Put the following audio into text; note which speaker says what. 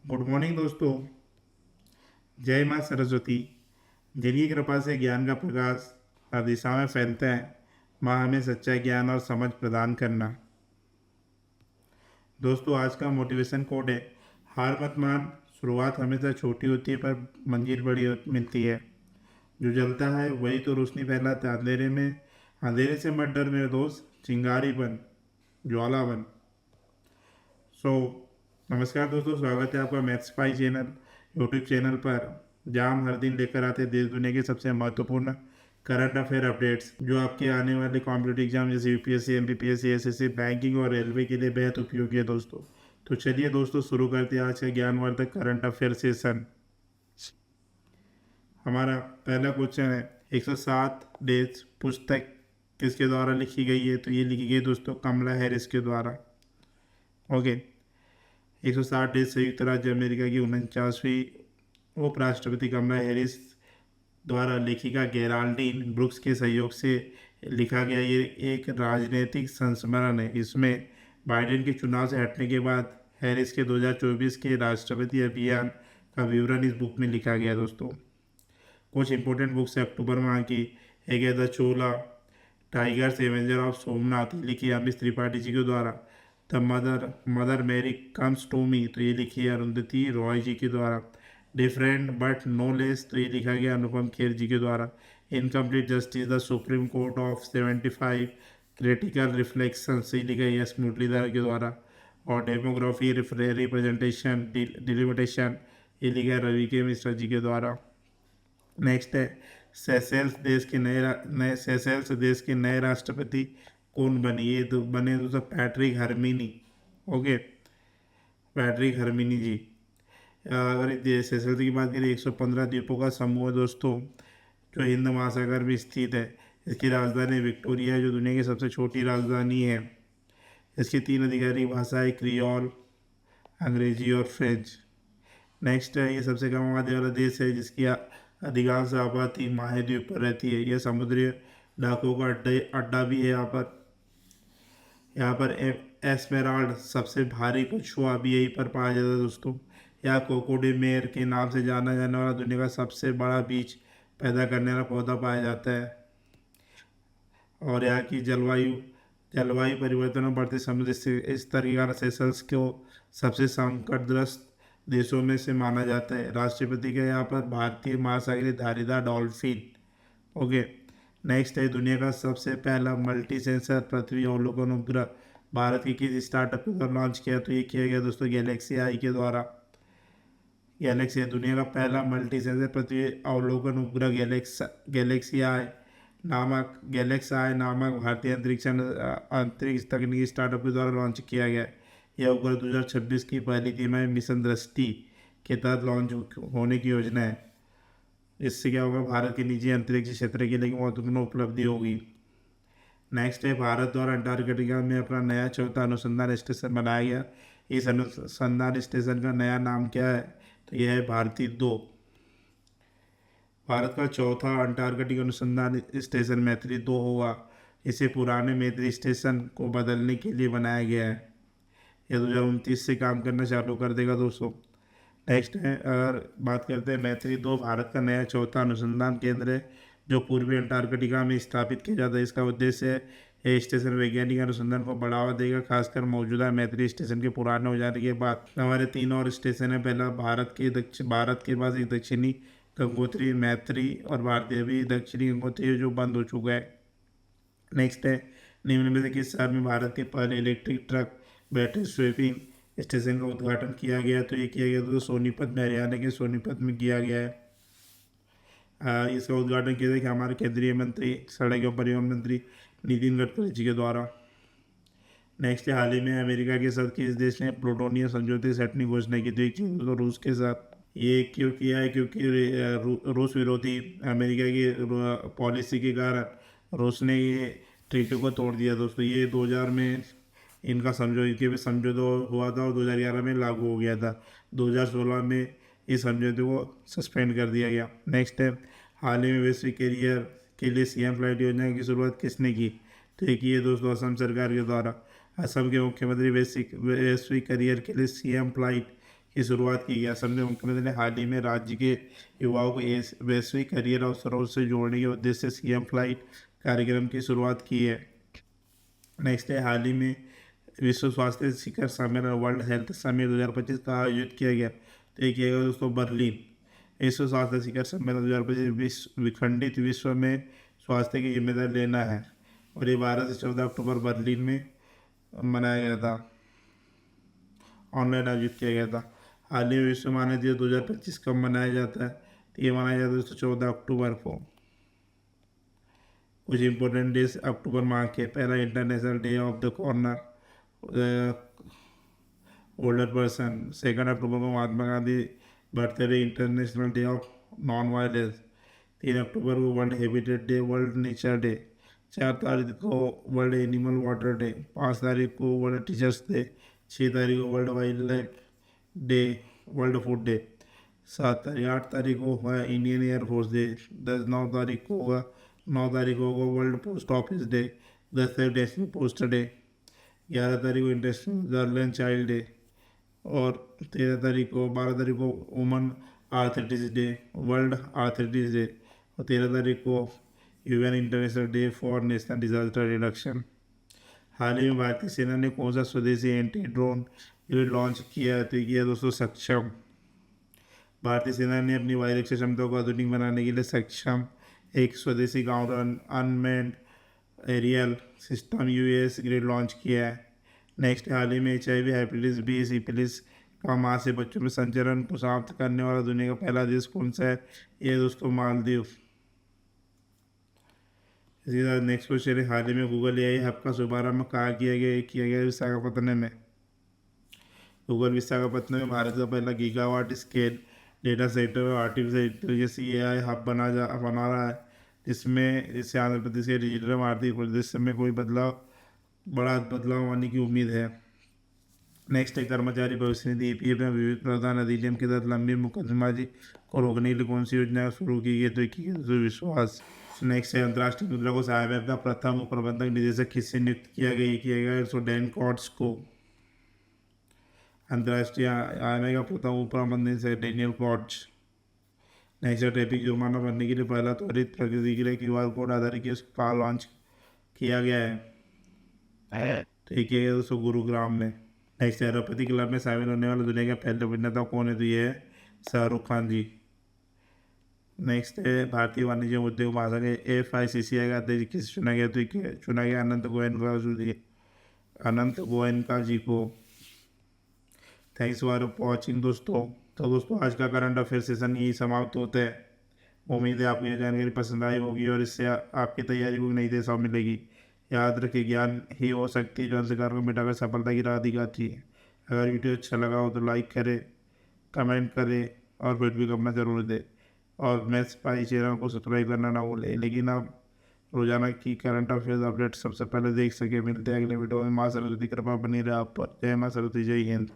Speaker 1: Good morning दोस्तों। जय माँ सरस्वती। जिनकी कृपा से ज्ञान का प्रकाश हर दिशा में फैलता है, माँ हमें सच्चा ज्ञान और समझ प्रदान करना। दोस्तों, आज का मोटिवेशन कोड है, हार मत मान। शुरुआत हमेशा छोटी होती है पर मंजिल बड़ी मिलती है। जो जलता है वही तो रोशनी फैलाता है अंधेरे में। अंधेरे से मत डर मेरे दोस्त, चिंगारी बन, ज्वाला बन। सो नमस्कार दोस्तों, स्वागत है आपका मैथ्स पाई चैनल यूट्यूब चैनल पर, जहाँ हम हर दिन लेकर आते हैं देश दुनिया के सबसे महत्वपूर्ण करंट अफेयर अपडेट्स, जो आपके आने वाले कॉम्पिटेटिव एग्जाम जैसे यूपीएससी, एमपीपीएससी, एसएससी, बैंकिंग और रेलवे के लिए बेहद उपयोगी है दोस्तों। तो चलिए दोस्तों, शुरू करते हैं आज का ज्ञानवर्धक करंट अफेयर सेशन। हमारा पहला क्वेश्चन है, 107 डेज पुस्तक किसके द्वारा लिखी गई है? तो ये लिखी गई दोस्तों कमला हैरिस के द्वारा। ओके। 160 डेज संयुक्त राज्य अमेरिका की 49वीं उपराष्ट्रपति कमला हैरिस द्वारा लेखिका गेराल्डीन ब्रुक्स के सहयोग से लिखा गया ये एक राजनीतिक संस्मरण है। इसमें बाइडेन के चुनाव से हटने के बाद हैरिस के 2024 के राष्ट्रपति अभियान का विवरण इस बुक में लिखा गया दोस्तों। कुछ इंपॉर्टेंट बुक्स है अक्टूबर माह की। एक है the Chola tigers avenger of Somnath, लिखी अमित त्रिपाठी जी के द्वारा। The mother mother Mary comes to me, तो ये लिखी है अरुंधति रॉय जी के द्वारा। डिफरेंट बट नो लेस, तो ये लिखा गया अनुपम खेर जी के द्वारा। Incomplete justice the supreme court of 75 critical reflection, से लिखा है एस मुरलीधर के द्वारा। और डेमोग्राफी रिप्रेजेंटेशन डिलिमिटेशन, ये लिखा है रवि के मिश्रा जी के द्वारा। नेक्स्ट है, सेशेल्स देश के नए राष्ट्रपति कौन बने? ये तो बने दोस्तों Patrick Herminie. Okay, Patrick Herminie ji. अगर सेशेल्स की बात करें, 115 द्वीपों का समूह है दोस्तों, जो हिंद महासागर में स्थित है। इसकी राजधानी विक्टोरिया है, जो दुनिया की सबसे छोटी राजधानी है। इसकी 3 आधिकारिक भाषाएं क्रियोल, अंग्रेजी और फ्रेंच। नेक्स्ट है, ये सबसे कम आबादी वाला देश है, जिसकी अधिकांश आबादी महाद्वीप पर रहती है। यह समुद्री डाकों का अड्डा भी है। यहाँ पर एस्मेराल्ड सबसे भारी कछुआ भी यहीं पर पाया जाता है दोस्तों। यहाँ कोकोडेमेर के नाम से जाना जाने वाला दुनिया का सबसे बड़ा बीज पैदा करने वाला पौधा पाया जाता है। और यहाँ की जलवायु जलवायु परिवर्तन और बढ़ते समुद्री स्तर के कारण सेशल्स को सबसे संकटग्रस्त देशों में से माना जाता है। राष्ट्रपति के यहाँ पर भारतीय महासागरीय धारीदार डॉल्फिन। ओके। नेक्स्ट है, दुनिया का सबसे पहला मल्टी सेंसर पृथ्वी अवलोकन उपग्रह भारत के किस स्टार्टअप के द्वारा लॉन्च किया? तो ये किया गया दोस्तों गैलेक्सी आई के द्वारा। गैलेक्सी दुनिया का पहला मल्टी सेंसर पृथ्वी अवलोकन उपग्रह गैलेक्सी आई नामक भारतीय अंतरिक्ष तकनीकी स्टार्टअप के द्वारा लॉन्च किया गया। यह उपग्रह 2026 की पहली तिमाही मिशन दृष्टि के तहत लॉन्च होने की योजना है। इससे क्या होगा, भारत के निजी अंतरिक्ष क्षेत्र के लिए महत्वपूर्ण उपलब्धि होगी। नेक्स्ट है, भारत द्वारा अंटार्कटिका में अपना नया चौथा अनुसंधान स्टेशन बनाया गया। इस अनुसंधान स्टेशन का नया नाम क्या है? तो यह है भारती 2। भारत का चौथा अंटार्कटिक अनुसंधान स्टेशन मैत्री 2 होगा। इसे पुराने मैत्री स्टेशन को बदलने के लिए बनाया गया है। यह 2029 से काम करना चालू कर देगा दोस्तों। नेक्स्ट है, अगर बात करते हैं मैत्री 2 भारत का नया चौथा अनुसंधान केंद्र है, जो पूर्वी अंटार्कटिका में स्थापित किया जाता है। इसका उद्देश्य है यह स्टेशन वैज्ञानिक अनुसंधान को बढ़ावा देगा, खासकर मौजूदा मैत्री स्टेशन के पुराने हो जाने के बाद। हमारे 3 और स्टेशन है। पहला भारत के पास एक दक्षिणी गंगोत्री मैत्री और भारतीय भी दक्षिणी गंगोत्री जो बंद हो चुका है। नेक्स्ट है, निम्न में से किस शहर में भारत के पहले electric truck battery swapping station का उद्घाटन किया गया? तो ये किया गया तो सोनीपत में, हरियाणा के सोनीपत में किया गया है। इसका उद्घाटन किया था कि हमारे केंद्रीय मंत्री सड़क एवं परिवहन मंत्री नितिन गडकरी जी के द्वारा। नेक्स्ट है, हाल ही में अमेरिका के साथ किस देश ने प्लूटोनियम समझौते सेट की घोषणा की थी? तो रूस के साथ। ये क्यों किया है? क्योंकि रूस विरोधी अमेरिका की पॉलिसी के कारण रूस ने ये ट्रीटी को तोड़ दिया दोस्तों। ये 2000 में इनका समझौता हुआ था और 2011 में लागू हो गया था। 2016 में इस समझौते को सस्पेंड कर दिया गया। नेक्स्ट है, हाल ही में वैश्विक करियर के लिए सीएम फ्लाइट योजना की शुरुआत किसने की? तो ये की है दोस्तों असम सरकार के द्वारा। असम के मुख्यमंत्री वैश्विक करियर के लिए सीएम फ्लाइट की शुरुआत की गया। असम के मुख्यमंत्री ने हाल ही में राज्य के युवाओं को वैश्विक करियर अवसरों से जोड़ने के उद्देश्य से सीएम फ्लाइट कार्यक्रम की शुरुआत की है। नेक्स्ट है, हाल ही में विश्व स्वास्थ्य शिखर सम्मेलन वर्ल्ड हेल्थ समिट 2025 का आयोजित किया गया। तो ये किया गया दोस्तों बर्लिन। विश्व स्वास्थ्य शिखर सम्मेलन 2025 विश्व विखंडित विश्व में स्वास्थ्य की जिम्मेदारी लेना है, और ये 12 से 14 अक्टूबर बर्लिन में मनाया गया था, ऑनलाइन आयोजित किया गया था। हाल ही में विश्व मानव दिवस 2025 कब मनाया जाता है? तो ये मनाया जाता है दोस्तों 14 अक्टूबर को। कुछ इंपॉर्टेंट डेज अक्टूबर माह के: पहला, international day of the corner older person. 2 अक्टूबर को Mahatma Gandhi birthday, international day of non violence. 3 अक्टूबर को world habitat day, world nature day. 4 तारीख को वर्ल्ड एनिमल वाटर डे। 5 तारीख को वर्ल्ड टीचर्स डे। 6 तारीख को world wild life day, world food day. 8 तारीख को हुआ इंडियन एयरफोर्स डे। 9 तारीख को होगा 9 तारीख को होगा वर्ल्ड पोस्ट ऑफिस डे। 10 तारीख नेशनल पोस्ट डे। 11 तारीख को international girl and child day. और 12 तारीख को woman arthritis day, world arthritis day. और 13 तारीख को UN international day for national disaster reduction. हाल ही में भारतीय सेना ने कौन सा स्वदेशी एंटी ड्रोन यूनिट लॉन्च किया है? तो किया दोस्तों सक्षम। भारतीय सेना ने अपनी वायुरक्षा क्षमताओं को आधुनिक बनाने के लिए सक्षम एक स्वदेशी counter unmanned aerial system US grade launch किया है। नेक्स्ट, हाल ही में HIV, हेपेटाइटिस बी, सिफिलिस का मां से बच्चों में संचरण को समाप्त करने वाला दुनिया का पहला देश कौन सा है? ये दोस्तों मालदीव। इसी तरह नेक्स्ट क्वेश्चन है, हाल ही में गूगल AI हब का शुभारंभ कहाँ किया गया? किया गया विशाखापत्तनम में। गूगल विशाखापत्तनम में भारत का पहला gigawatt scale data centre artificial intelligence AI hub बना रहा है, जिससे आंध्र प्रदेश के डिजिटल आर्थिक परिदृश्य में बड़ा बदलाव आने की उम्मीद है। नेक्स्ट है, कर्मचारी भविष्य निधि EPF में विविध प्रावधान अधिनियम के तहत लंबी मुकदमेबाजी को रोकने के लिए कौन सी योजना शुरू की गई? तो विश्वास। नेक्स्ट है, अंतर्राष्ट्रीय मुद्रा कोष IMF का प्रथम प्रबंधक निदेशक किससे नियुक्त किया गया? सो डैन कॉट्स को। अंतर्राष्ट्रीय IMF का प्रथम प्रबंधक निदेशक डैनियल कॉट्स। नेक्स्ट है, ट्रैफिक जुर्माना भरने के लिए पहला त्वरित प्रतिक्रिया QR कोड आधारित केस का लॉन्च किया गया है। तो ये किया गया दोस्तों गुरुग्राम में। नेक्स्ट है, रौपदी क्लब में शामिल होने वाला दुनिया का पहले अभिनेता कौन है? तो ये है शाहरुख खान जी। नेक्स्ट है, भारतीय वाणिज्य उद्योग महासंघ FICCI का अध्यक्ष किसे चुना गया? तो चुना गया अनंत गोयनका जी को। थैंक्स फॉर वॉचिंग दोस्तों। तो दोस्तों आज का करंट अफेयर सेशन यही समाप्त होता है। उम्मीद है आपको यह जानकारी पसंद आई होगी और इससे आपकी तैयारी को नई दिशा मिलेगी। याद रखिए, ज्ञान ही हो सकती है जो अंधकार को मिटाकर सफलता की राह दिखाती है। अगर वीडियो अच्छा लगा हो तो लाइक करें, कमेंट करें और फीडबैक अपना जरूर दें। और मैथ्स पाई चैनल को सब्सक्राइब करना ना भूलें। लेकिन आप रोजाना की करंट अफेयर्स अपडेट सबसे पहले देख सके। मिलते हैं अगले वीडियो में। माँ सरस्वती कृपा बनी रहे आप पर। जय माँ सरस्वती, जय हिंद।